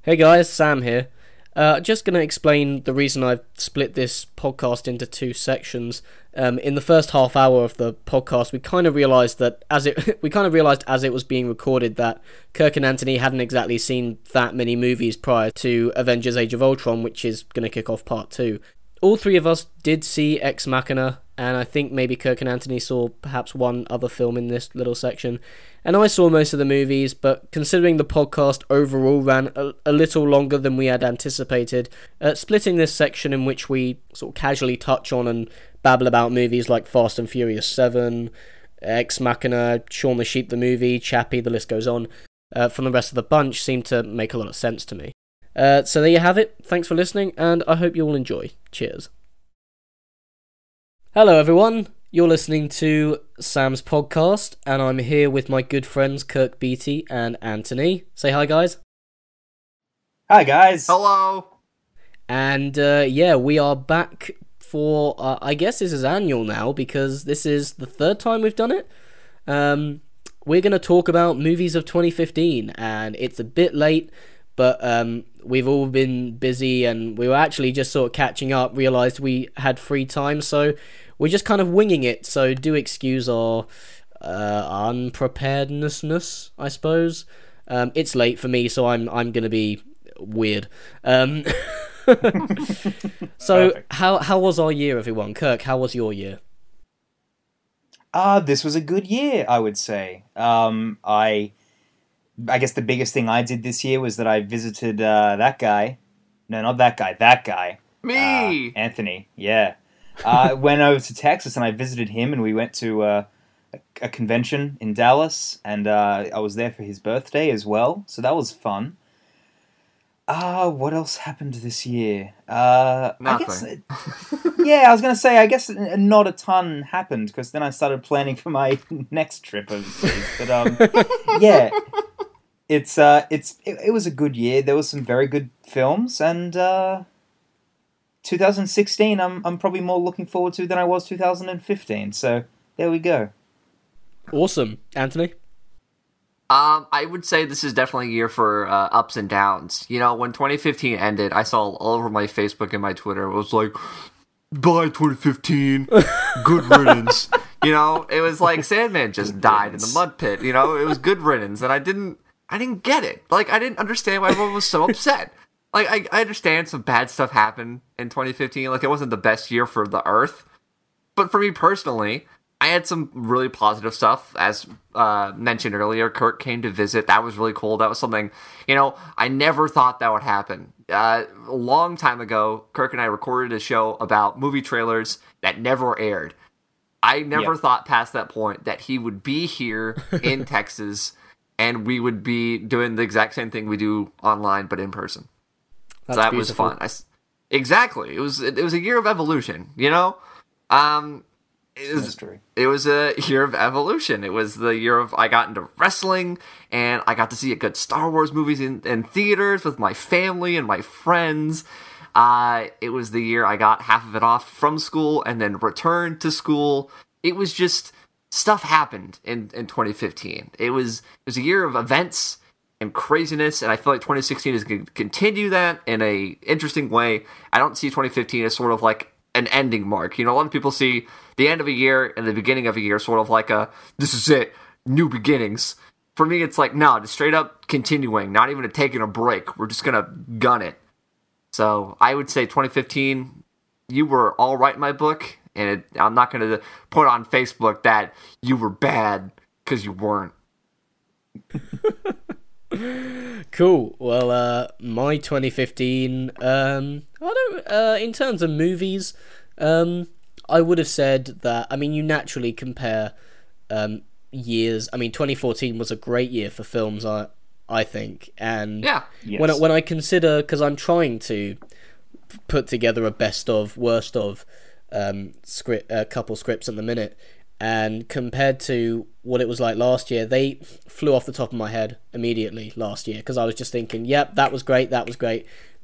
Hey guys, Sam here. Just going to explain the reason I've split this podcast into two sections. In the first half hour of the podcast, we kind of realised that as it was being recorded that Kirk and Anthony hadn't exactly seen that many movies prior to Avengers: Age of Ultron, which is going to kick off part 2. All three of us did see Ex Machina, and I think maybe Kirk and Anthony saw perhaps one other film in this little section. And I saw most of the movies, but considering the podcast overall ran a little longer than we had anticipated, splitting this section in which we sort of casually touch on and babble about movies like Fast and Furious 7, Ex Machina, Shaun the Sheep the movie, CHAPPiE, the list goes on, from the rest of the bunch seemed to make a lot of sense to me. So there you have it. Thanks for listening, and I hope you all enjoy. Cheers. Hello everyone, you're listening to Sam's podcast, and I'm here with my good friends Kirk, Beatty, and Anthony. Say hi, guys. Hi, guys. Hello. And we are back for, I guess this is annual now, because this is the third time we've done it. We're going to talk about movies of 2015, and it's a bit late, but we've all been busy, and we were actually just sort of catching up, realised we had free time, so we're just kind of winging it, so do excuse our unpreparedness, I suppose. It's late for me, so I'm going to be weird. So, how was our year, everyone? Kirk, how was your year? This was a good year, I would say. I guess the biggest thing I did this year was that I visited that guy. No, not that guy. That guy. Me! Anthony, yeah. I went over to Texas and I visited him, and we went to a convention in Dallas, and I was there for his birthday as well, so that was fun. What else happened this year? Nothing. I guess, I was going to say, I guess not a ton happened, because then I started planning for my next trip overseas, but yeah. It was a good year. There was some very good films, and 2016 I'm probably more looking forward to than I was 2015. So there we go. Awesome, Anthony. I would say this is definitely a year for ups and downs. You know, when 2015 ended, I saw all over my Facebook and my Twitter, it was like, bye 2015, good riddance. You know, it was like Sandman just died in the mud pit. You know, it was good riddance, and I didn't get it. Like, I didn't understand why everyone was so upset. Like, I understand some bad stuff happened in 2015. Like, it wasn't the best year for the Earth. But for me personally, I had some really positive stuff. As mentioned earlier, Kirk came to visit. That was really cool. That was something, you know, I never thought that would happen. A long time ago, Kirk and I recorded a show about movie trailers that never aired. I never thought past that point that he would be here in Texas, and we would be doing the exact same thing we do online, but in person. That's so that beautiful. was fun. Exactly. It was a year of evolution, you know? It was a year of evolution. It was the year of I got into wrestling, and I got to see a good Star Wars movies in theaters with my family and my friends. It was the year I got half of it off from school and then returned to school. It was just... stuff happened in 2015. It was a year of events and craziness, and I feel like 2016 is going to continue that in a interesting way. I don't see 2015 as sort of like an ending mark. You know, a lot of people see the end of a year and the beginning of a year sort of like this is it, new beginnings. For me, it's like, no, just straight up continuing, not even taking a break. We're just going to gun it. So I would say 2015, you were all right in my book. And I'm not going to put on Facebook that you were bad, because you weren't. Cool. Well, my 2015, in terms of movies, I would have said that, I mean, you naturally compare years. I mean, 2014 was a great year for films, I think. And yeah. Yes. when I consider, because I'm trying to put together a best of, worst of, couple scripts at the minute, and compared to what it was like last year, they flew off the top of my head immediately last year, because I was just thinking, yep, that was great.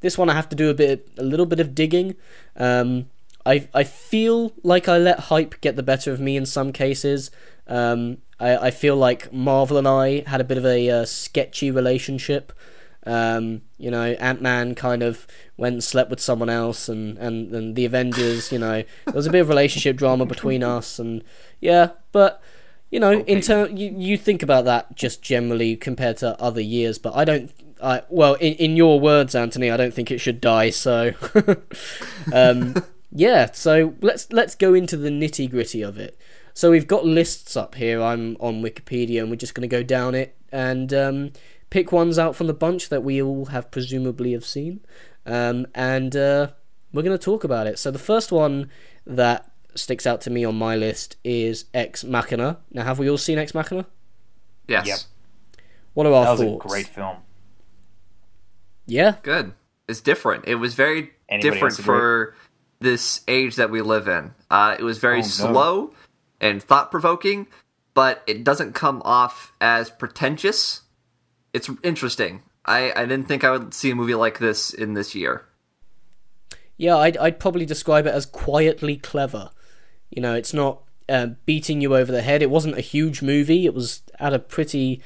This one I have to do a little bit of digging. I feel like I let hype get the better of me in some cases. I feel like Marvel and I had a bit of a sketchy relationship You know, Ant-Man kind of went and slept with someone else, and the Avengers, you know, there was a bit of relationship drama between us, and yeah, but you know, Okay. you think about that just generally compared to other years, but well, in your words, Anthony, I don't think it should die. So, yeah. So let's go into the nitty gritty of it. So we've got lists up here. I'm on Wikipedia, and we're just going to go down it and pick ones out from the bunch that we all have presumably have seen, and we're going to talk about it. So the first one that sticks out to me on my list is Ex Machina. Now, have we all seen Ex Machina? Yes. Yep. What are our That was thoughts? a great film. Yeah. Good. It's different. It was very Anybody different else agree? for this age that we live in. It was very Oh, no. slow and thought-provoking, but it doesn't come off as pretentious. It's interesting. I didn't think I would see a movie like this in this year. Yeah, I'd probably describe it as quietly clever. You know, it's not beating you over the head. It wasn't a huge movie. It was at a pretty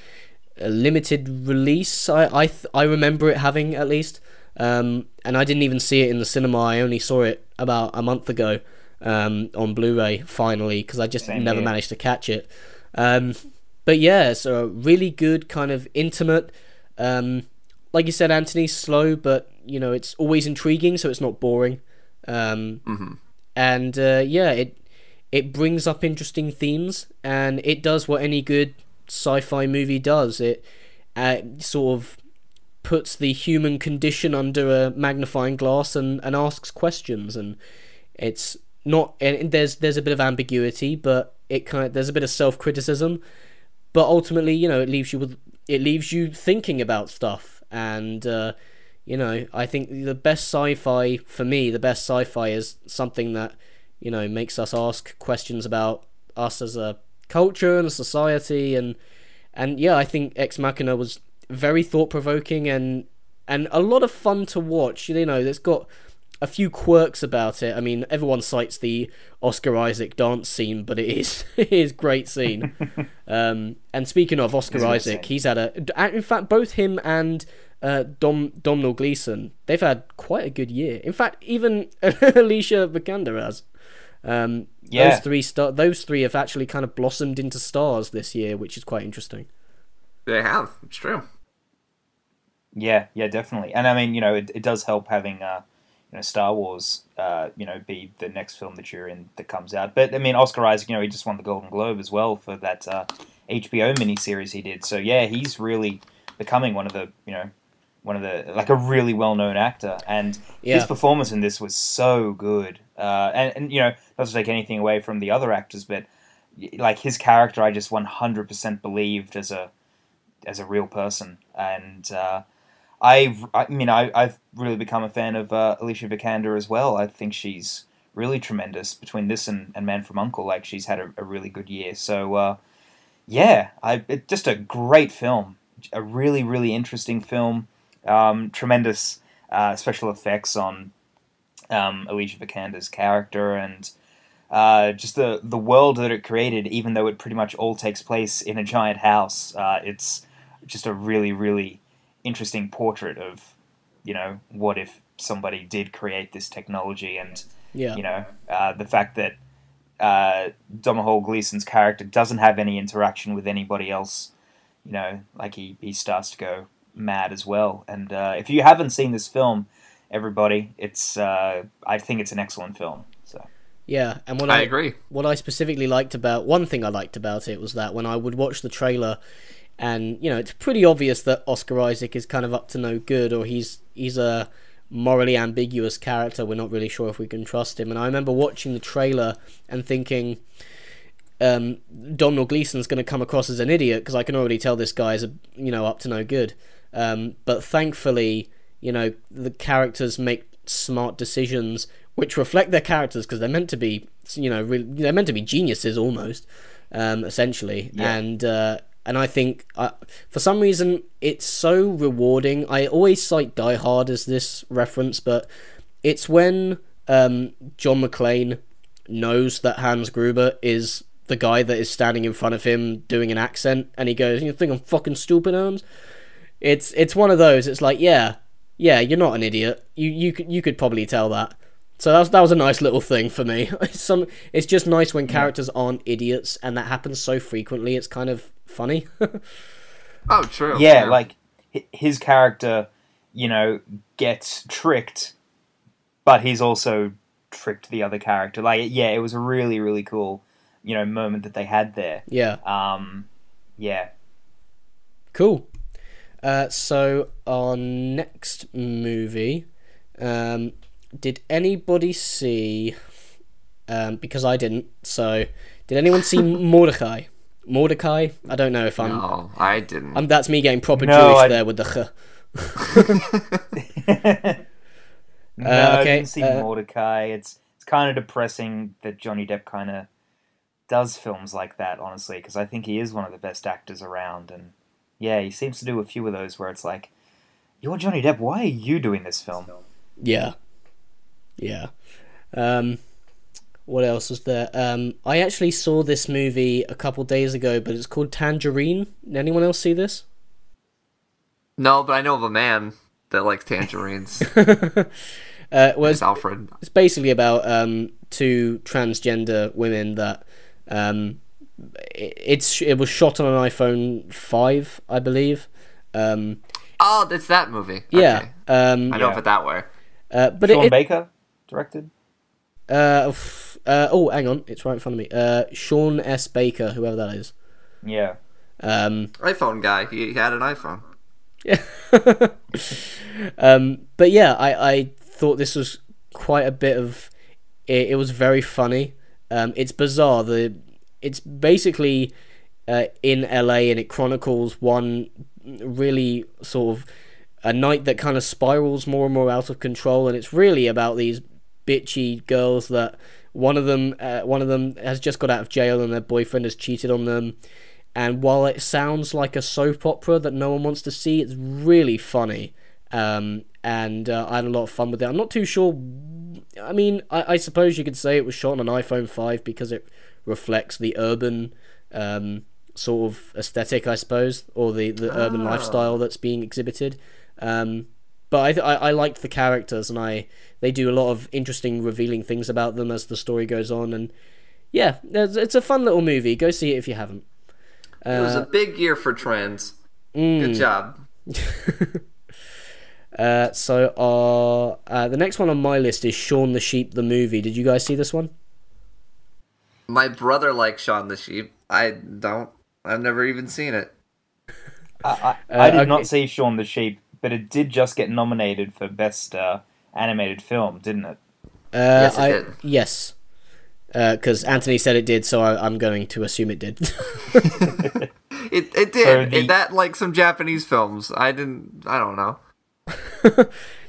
limited release. I remember it having, at least. And I didn't even see it in the cinema. I only saw it about a month ago on Blu-ray, finally, because I just Same never here. managed to catch it. But yeah, it's a really good kind of intimate, like you said, Anthony, slow, but you know, it's always intriguing, so it's not boring. And yeah, it brings up interesting themes, and it does what any good sci-fi movie does. It sort of puts the human condition under a magnifying glass and asks questions, and it's not. And there's a bit of ambiguity, but there's a bit of self-criticism, but ultimately, you know, it leaves you thinking about stuff, and you know, I think the best sci-fi for me, the best sci-fi is something that, you know, makes us ask questions about us as a culture and a society, and yeah, I think Ex Machina was very thought-provoking and a lot of fun to watch. You know, it's got a few quirks about it. I mean, everyone cites the Oscar Isaac dance scene, but it is it is a great scene. And speaking of Oscar Isaac, he's had in fact, both him and Domhnall Gleeson, they've had quite a good year. In fact, even Alicia Vikander has. Yeah. Those three have actually kind of blossomed into stars this year, which is quite interesting. They have. It's true. Yeah, definitely. And I mean, you know, it does help having you know, Star Wars you know, be the next film that you're in that comes out. But I mean, Oscar Isaac, you know, he just won the Golden Globe as well for that HBO miniseries he did. So yeah, he's really becoming one of the like a really well-known actor, and his performance in this was so good. And you know, not to take anything away from the other actors, but like his character, I just 100% believed as a real person, and I've really become a fan of Alicia Vikander as well. I think she's really tremendous between this and Man from U.N.C.L.E. Like, she's had a really good year. So yeah, it's just a great film, a really, really interesting film. Tremendous special effects on Alicia Vikander's character, and just the world that it created, even though it pretty much all takes place in a giant house. It's just a really, really interesting portrait of, you know, what if somebody did create this technology, and you know, the fact that Domhnall Gleeson's character doesn't have any interaction with anybody else. You know, like he starts to go mad as well. And if you haven't seen this film, everybody, it's I think it's an excellent film. So yeah, and I agree. What I specifically liked about one thing I liked about it was that when I would watch the trailer, and you know, it's pretty obvious that Oscar Isaac is kind of up to no good, or he's a morally ambiguous character. We're not really sure if we can trust him. And I remember watching the trailer and thinking, Domhnall Gleeson's going to come across as an idiot, because I can already tell this guy's up to no good. But thankfully, you know, the characters make smart decisions which reflect their characters, because they're meant to be, you know, they're meant to be geniuses almost, essentially. Yeah. And I think for some reason it's so rewarding. I always cite Die Hard as this reference, but it's when John McClane knows that Hans Gruber is the guy that is standing in front of him doing an accent, and he goes, "You think I'm fucking stupid, Hans?" it's one of those. It's like, yeah, you're not an idiot. You could probably tell that. So that was a nice little thing for me. It's just nice when characters aren't idiots, and that happens so frequently. It's kind of funny. Oh, true. Yeah, like his character, gets tricked, but he's also tricked the other character. Like, yeah, it was a really, really cool, moment that they had there. Yeah. Yeah. Cool. So our next movie, did anybody see? Because I didn't. So, did anyone see Mordecai? Mordecai? I don't know if I'm. No, I didn't. That's me getting proper Jewish there with the No, I didn't see Mordecai. It's kind of depressing that Johnny Depp kind of does films like that, honestly, because I think he is one of the best actors around, and yeah, he seems to do a few of those where it's like, you're Johnny Depp, why are you doing this film? Yeah. What else was there? I actually saw this movie a couple days ago, but it's called Tangerine. Did anyone else see this? No, but I know of a man that likes tangerines. It's Alfred. It's basically about two transgender women that it was shot on an iPhone 5, I believe. Oh, it's that movie. Yeah. Okay. I know of it that way. But Sean Baker directed. Oh, hang on, it's right in front of me. Sean S. Baker, whoever that is. Yeah. iPhone guy. He had an iPhone. Yeah. But yeah, I thought this was quite a bit of. It was very funny. It's bizarre. It's basically in LA, and it chronicles one really sort of a night that kind of spirals more and more out of control, and it's really about these bitchy girls that one of them has just got out of jail and their boyfriend has cheated on them. And while it sounds like a soap opera that no one wants to see, it's really funny. And I had a lot of fun with it. I'm not too sure. I mean, I suppose you could say it was shot on an iPhone 5 because it reflects the urban sort of aesthetic, I suppose, or the urban lifestyle that's being exhibited. But I liked the characters, and they do a lot of interesting, revealing things about them as the story goes on. And yeah, it's a fun little movie. Go see it if you haven't. It was a big year for trans. Good job. So the next one on my list is Shaun the Sheep, the movie. Did you guys see this one? My brother likes Shaun the Sheep. I don't. I've never even seen it. I did not see Shaun the Sheep, but it did just get nominated for Best Animated Film, didn't it? Yes, it did. Yes. Because Anthony said it did, so I'm going to assume it did. It did. That, like some Japanese films. I don't know.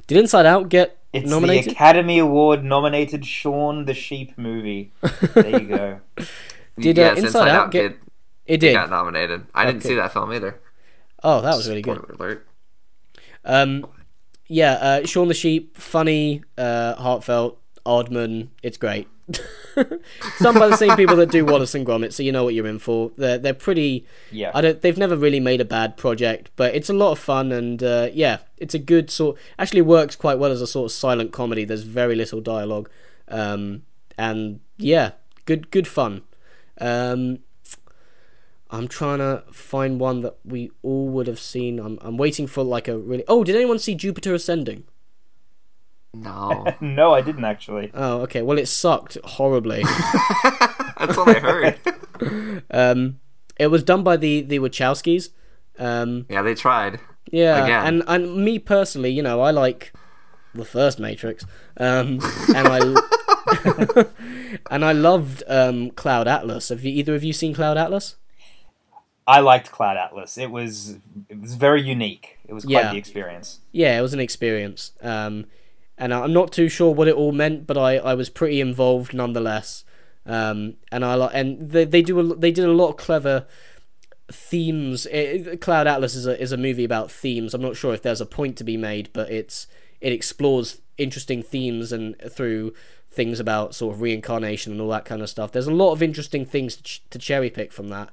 Did Inside Out get nominated? It's the Academy Award nominated Shaun the Sheep movie. There you go. Did yes, Inside Out get? It did. Got nominated. I didn't see that film either. Oh, that was really good. Yeah, Shaun the Sheep, funny, heartfelt, Aardman. It's great. It's done by the same people that do Wallace and Gromit, so you know what you're in for. They're pretty. Yeah. They've never really made a bad project, but it's a lot of fun, and yeah, it's a good sort. Actually, works quite well as a sort of silent comedy. There's very little dialogue, and yeah, good fun. I'm trying to find one that we all would have seen. I'm waiting for like a really. Oh, did anyone see Jupiter Ascending? No. No, I didn't actually. Oh, okay. Well, it sucked horribly. That's what I heard. It was done by the Wachowskis. Yeah, they tried. Yeah, again. and me personally, I like the first Matrix, and I and I loved Cloud Atlas. Have either of you seen Cloud Atlas? I liked Cloud Atlas. It was very unique. It was quite the experience. Yeah, it was an experience. And I'm not too sure what it all meant, but I was pretty involved nonetheless. And they did a lot of clever themes. Cloud Atlas is a movie about themes. I'm not sure if there's a point to be made, but it explores interesting themes and through things about sort of reincarnation and all that kind of stuff. There's a lot of interesting things to cherry pick from that.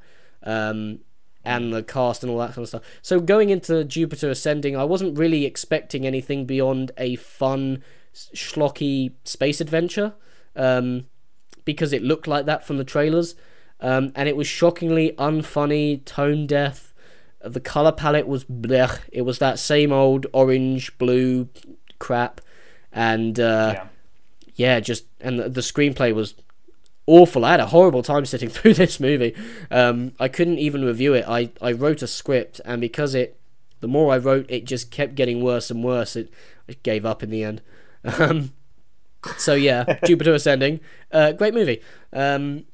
and the cast and all that kind of stuff. So going into Jupiter Ascending, I wasn't really expecting anything beyond a fun, schlocky space adventure, because it looked like that from the trailers, and it was shockingly unfunny, tone deaf. The color palette was blech. It was that same old orange, blue crap, and and the screenplay was awful. I had a horrible time sitting through this movie. I couldn't even review it. I wrote a script, and because the more I wrote, it just kept getting worse and worse. I gave up in the end. So yeah, Jupiter Ascending, great movie. It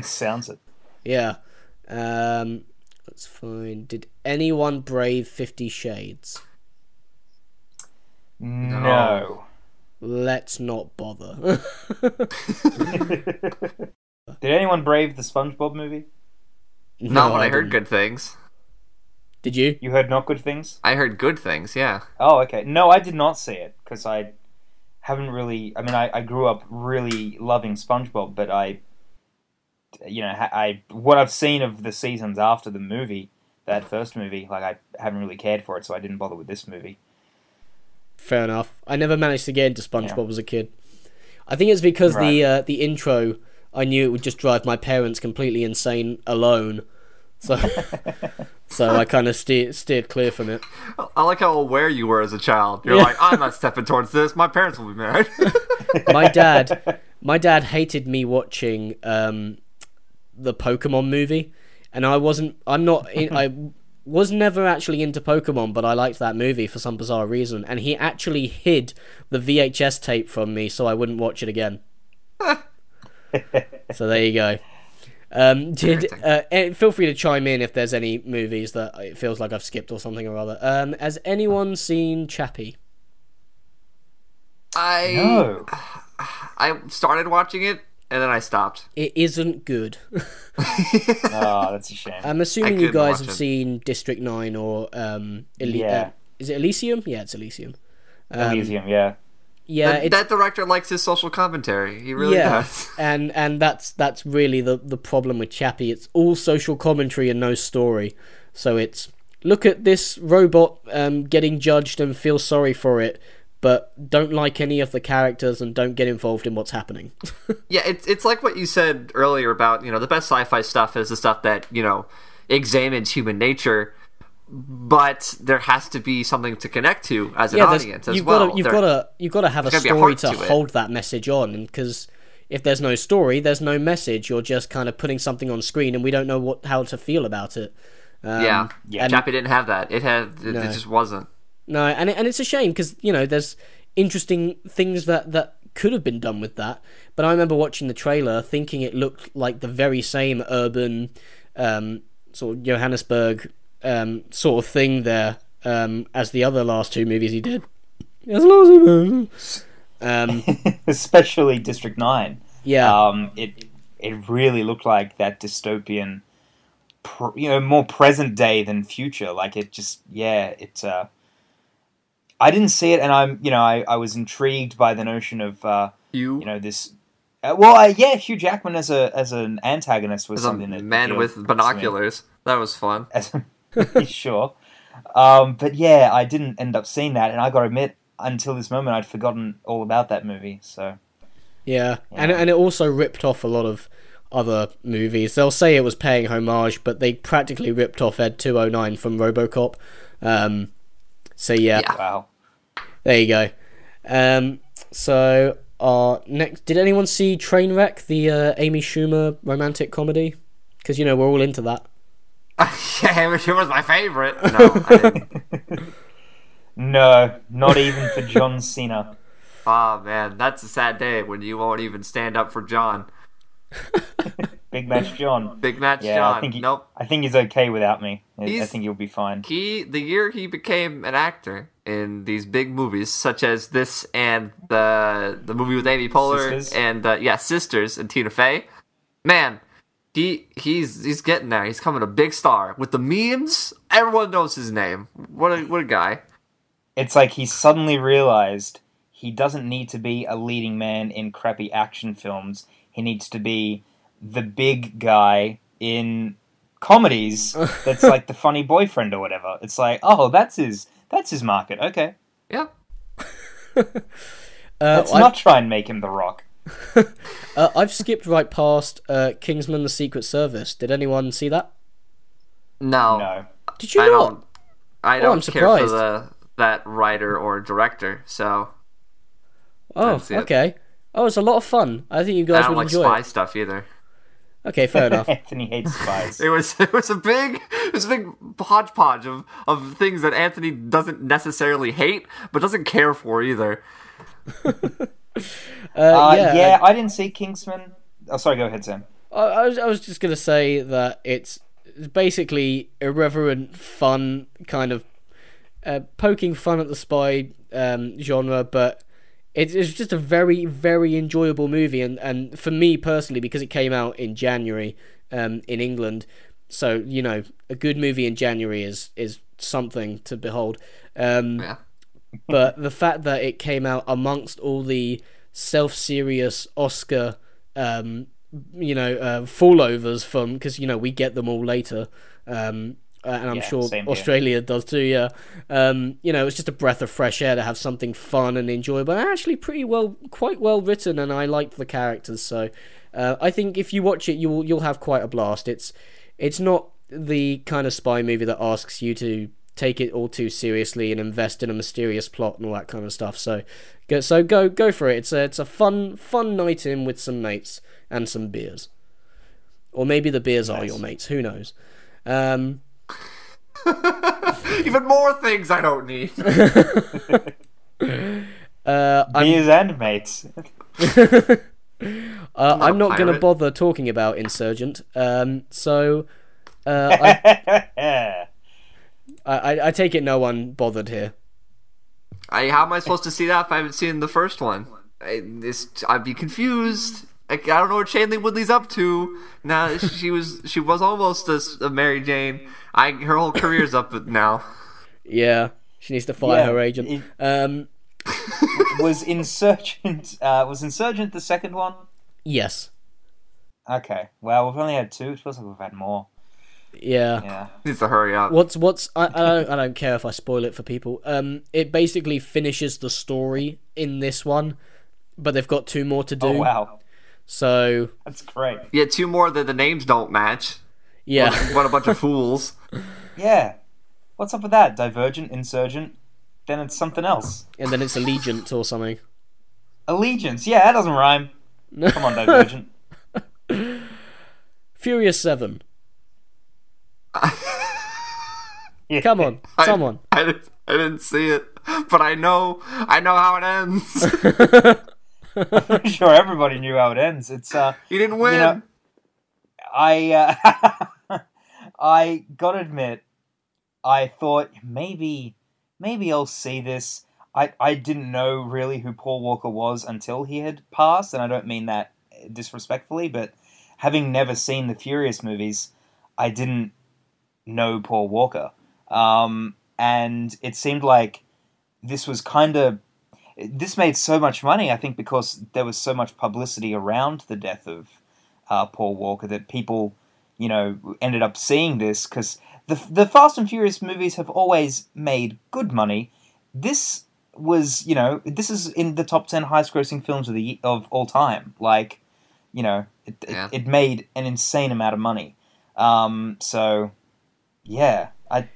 sounds it. Yeah. That's fine. Did anyone brave 50 Shades? No. Let's not bother. Did anyone brave the SpongeBob movie? No, but I heard good things. Did you? You heard not good things? I heard good things, yeah. Oh, okay. No, I did not see it, because I haven't really... I mean, I grew up really loving SpongeBob, but what I've seen of the seasons after the movie, that first movie, like, I haven't really cared for it, so I didn't bother with this movie. Fair enough. I never managed to get into SpongeBob as a kid. I think it's because the intro, I knew it would just drive my parents completely insane alone. So I kind of steered clear from it. I like how aware you were as a child. You're like, I'm not stepping towards this. My parents will be mad. My dad hated me watching the Pokemon movie, and I was never actually into Pokemon, but I liked that movie for some bizarre reason, and he actually hid the VHS tape from me so I wouldn't watch it again. So there you go. Feel free to chime in if there's any movies that it feels like I've skipped or something or other. Has anyone seen CHAPPiE? No. I started watching it, and then I stopped. It isn't good. Oh, that's a shame. I'm assuming you guys have seen District 9 or is it Elysium? Yeah, it's Elysium. Elysium, yeah. Yeah, that director likes his social commentary. He really does. And that's really the problem with CHAPPiE. It's all social commentary and no story. So it's look at this robot getting judged and feel sorry for it, but don't like any of the characters and don't get involved in what's happening. Yeah, it's like what you said earlier about, the best sci-fi stuff is the stuff that, examines human nature, but there has to be something to connect to as an audience as well. You've got to have a story to hold that message on, because if there's no story, there's no message. You're just kind of putting something on screen, and we don't know how to feel about it. CHAPPiE didn't have that. It just wasn't. No, and it's a shame, because there's interesting things that could have been done with that. But I remember watching the trailer, thinking it looked like the very same urban sort of Johannesburg sort of thing there as the other last two movies he did. Especially District 9. Yeah. It really looked like that dystopian, more present day than future. Like it just, I didn't see it, and I was intrigued by the notion of this. Hugh Jackman as an antagonist was something that man with binoculars. That was fun. Sure, but yeah, I didn't end up seeing that, and I got to admit, until this moment, I'd forgotten all about that movie. So yeah. And it also ripped off a lot of other movies. They'll say it was paying homage, but they practically ripped off Ed 209 from RoboCop. So yeah. Wow. There you go. So next, did anyone see Trainwreck, the Amy Schumer romantic comedy? Because we're all into that. Yeah, Amy Schumer's my favorite. No, I didn't. No, not even for John Cena. Oh man, that's a sad day when you won't even stand up for John. Big Match John. Big Match John. I think he's okay without me. I think he'll be fine. The year he became an actor in these big movies, such as this and the movie with Amy Poehler and Sisters and Tina Fey. Man, he's getting there. He's coming a big star with the memes. Everyone knows his name. What a guy. It's like he suddenly realized he doesn't need to be a leading man in crappy action films. He needs to be the big guy in comedies that's like the funny boyfriend or whatever. It's like, oh, that's his market. Okay. Yeah. Let's not try and make him The Rock. I've skipped right past Kingsman: The Secret Service. Did anyone see that? No. Did you not? I don't I'm care for surprised. that writer or director, so... Oh, okay. Oh, it's a lot of fun. I think you guys would enjoy it. I don't like spy stuff either. Okay, fair enough. Anthony hates spies. It was a big hodgepodge of things that Anthony doesn't necessarily hate, but doesn't care for either. I didn't see Kingsman. Oh, sorry, go ahead, Sam. I was just gonna say that it's basically irreverent, fun, kind of poking fun at the spy genre, but it's just a very, very enjoyable movie, and for me personally, because it came out in January in England, so a good movie in January is something to behold. Yeah. But the fact that it came out amongst all the self-serious Oscar fallovers from, because we get them all later, and I'm sure Australia does too. Yeah, it's just a breath of fresh air to have something fun and enjoyable, and actually quite well written, and I liked the characters. So I think if you watch it, you'll have quite a blast. It's not the kind of spy movie that asks you to take it all too seriously and invest in a mysterious plot and all that kind of stuff. So go for it. It's a fun night in with some mates and some beers, or maybe the beers are your mates. Who knows? Even more things I don't need. Beers and mates. I'm not going to bother talking about Insurgent. I take it no one bothered here. How am I supposed to see that if I haven't seen the first one? I'd be confused. I don't know what Shailene Woodley's up to. Now she was almost a Mary Jane. Her whole career's up now. Yeah, she needs to fire her agent. Was Insurgent the second one? Yes. Okay. Well, we've only had two. It feels like we've had more. Yeah. Needs to hurry up. I don't care if I spoil it for people. It basically finishes the story in this one, but they've got two more to do. Oh wow. So that's great. Yeah, two more that the names don't match. Yeah. What a bunch of fools. Yeah. What's up with that? Divergent, Insurgent, then it's something else. And then it's Allegiance or something. Allegiance, yeah, that doesn't rhyme. Come on, Divergent. Furious 7. Come on, someone. I didn't see it, but I know how it ends. I'm pretty sure everybody knew how it ends. It's you didn't win. I gotta admit, I thought maybe I'll see this. I didn't know really who Paul Walker was until he had passed, and I don't mean that disrespectfully, but having never seen the Furious movies, I didn't know Paul Walker. And it seemed like this made so much money, I think, because there was so much publicity around the death of Paul Walker that people, ended up seeing this, because the Fast and Furious movies have always made good money. This was, this is in the top 10 highest grossing films of all time. Like, it made an insane amount of money. So, yeah, I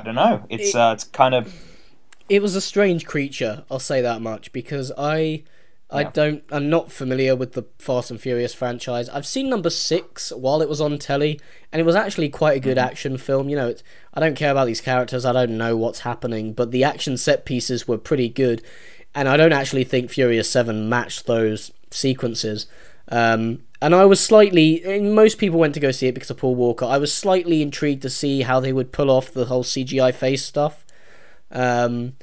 don't know. It's kind of... It was a strange creature, I'll say that much, because I'm not familiar with the Fast and Furious franchise. I've seen number 6 while it was on telly, and it was actually quite a good action film. I don't care about these characters, I don't know what's happening, but the action set pieces were pretty good, and I don't actually think Furious 7 matched those sequences. And I was most people went to go see it because of Paul Walker. I was slightly intrigued to see how they would pull off the whole CGI face stuff. And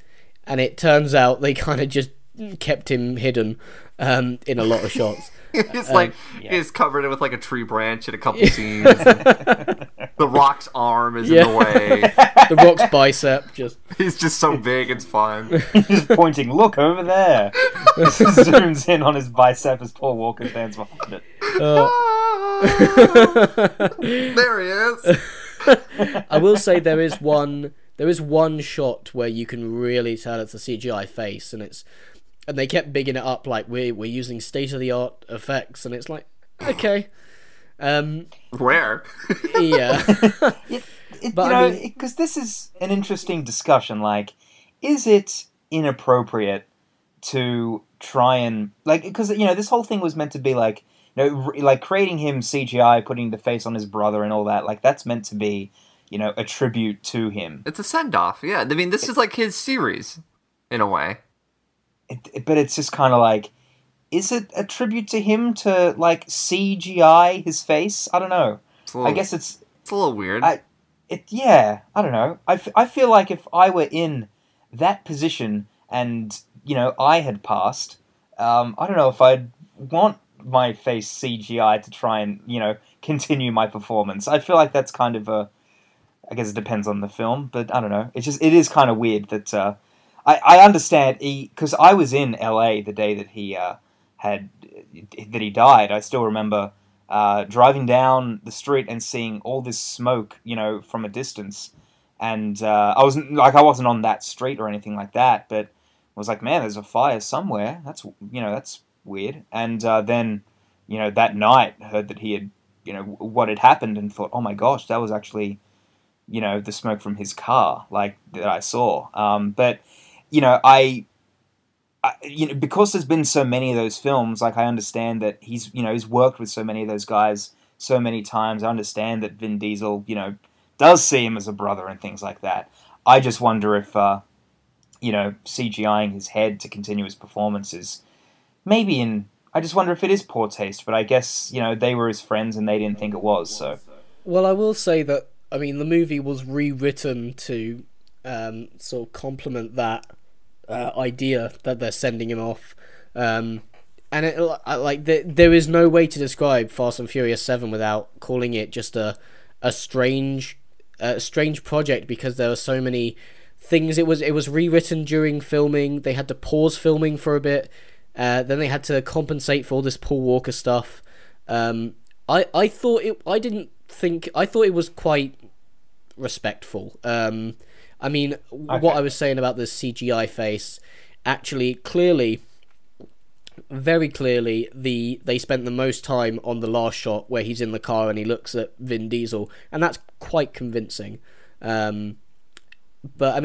it turns out they kind of just kept him hidden in a lot of shots. He's covered with like a tree branch in a couple scenes. The Rock's arm is in the way. The Rock's bicep he's just so big, it's fine. He's just pointing, look over there. Zooms in on his bicep as Paul Walker stands behind it. There he is. I will say there is one shot where you can really tell it's a CGI face, and they kept bigging it up like we're using state of the art effects, and it's like, okay, where? Yeah. But because this is an interesting discussion. Like, is it inappropriate to try and because this whole thing was meant to be like like creating him CGI, putting the face on his brother and all that. Like, that's meant to be a tribute to him. It's a send off. Yeah, I mean, this is like his series in a way. But it's just kind of like, is it a tribute to him to like CGI his face? I don't know. I guess it's a little weird. I don't know. I feel like if I were in that position and I had passed, I don't know if I'd want my face CGI to try and continue my performance. I feel like that's kind of I guess it depends on the film, but I don't know. It is kind of weird that I understand because I was in LA the day that he died. I still remember driving down the street and seeing all this smoke, from a distance, and I wasn't on that street or anything like that, but I was like, man, there's a fire somewhere. That's weird. And then that night heard that he had what had happened and thought, oh my gosh, that was actually the smoke from his car, like, that I saw. But I because there's been so many of those films, like, I understand that he's worked with so many of those guys so many times. I understand that Vin Diesel does see him as a brother and things like that. I just wonder if CGIing his head to continue his performances maybe I just wonder if it is poor taste, but I guess they were his friends and they didn't think it was. So, well, I will say that the movie was rewritten to sort of complement that idea that they're sending him off, and there is no way to describe Fast and Furious 7 without calling it just a strange project, because there were so many things. It was rewritten during filming. They had to pause filming for a bit. Then they had to compensate for all this Paul Walker stuff. I thought it was quite respectful. What I was saying about the CGI face, actually, very clearly, they spent the most time on the last shot where he's in the car and he looks at Vin Diesel, and that's quite convincing. But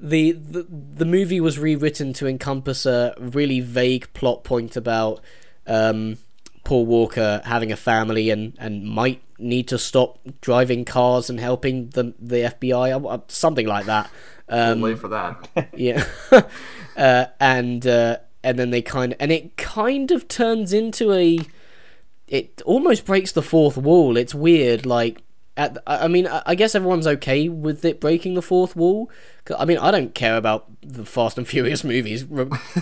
the movie was rewritten to encompass a really vague plot point about Paul Walker having a family and might need to stop driving cars and helping the FBI, something like that. Late for that. Yeah. And then it kind of turns into it almost breaks the fourth wall. It's weird, like. I guess everyone's okay with it breaking the fourth wall. I don't care about the Fast and Furious movies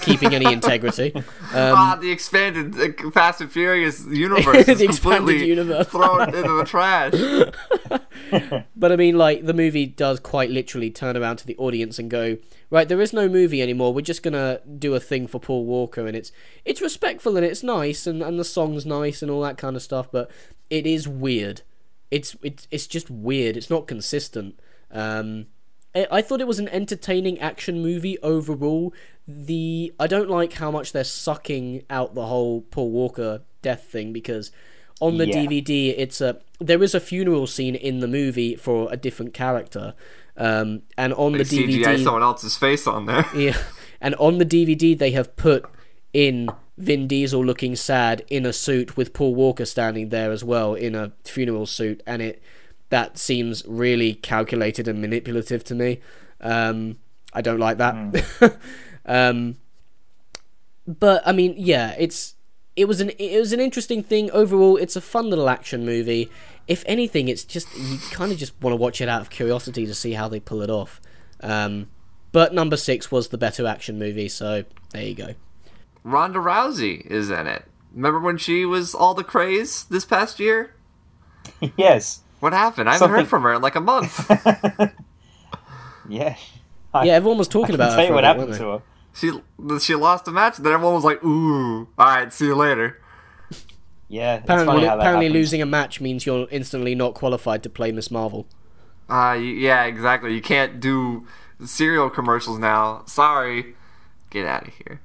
keeping any integrity. The expanded Fast and Furious universe is completely thrown into the trash. But the movie does quite literally turn around to the audience and go, right, there is no movie anymore. We're just gonna do a thing for Paul Walker, and it's respectful and it's nice, and the song's nice and all that kind of stuff. But it is weird. It's just weird. It's not consistent. I thought it was an entertaining action movie overall. I don't like how much they're sucking out the whole Paul Walker death thing, because on the DVD there is a funeral scene in the movie for a different character, and on the DVD CGI someone else's face on there. Yeah, and on the DVD they have put in Vin Diesel looking sad in a suit with Paul Walker standing there as well in a funeral suit, and that seems really calculated and manipulative to me. I don't like that. But it was an interesting thing overall. It's a fun little action movie. If anything, it's just, you kind of just want to watch it out of curiosity to see how they pull it off. But number 6 was the better action movie, so there you go. Ronda Rousey is in it. Remember when she was all the craze this past year? Yes. What happened? I haven't heard from her in like a month. Yeah. Everyone was talking about her. Tell you what happened to her. She lost a match, and then everyone was like, "Ooh, all right, see you later." Yeah, it's funny how that apparently happens. losing a match means you're instantly not qualified to play Miss Marvel. Yeah, exactly. You can't do cereal commercials now. Sorry. Get out of here.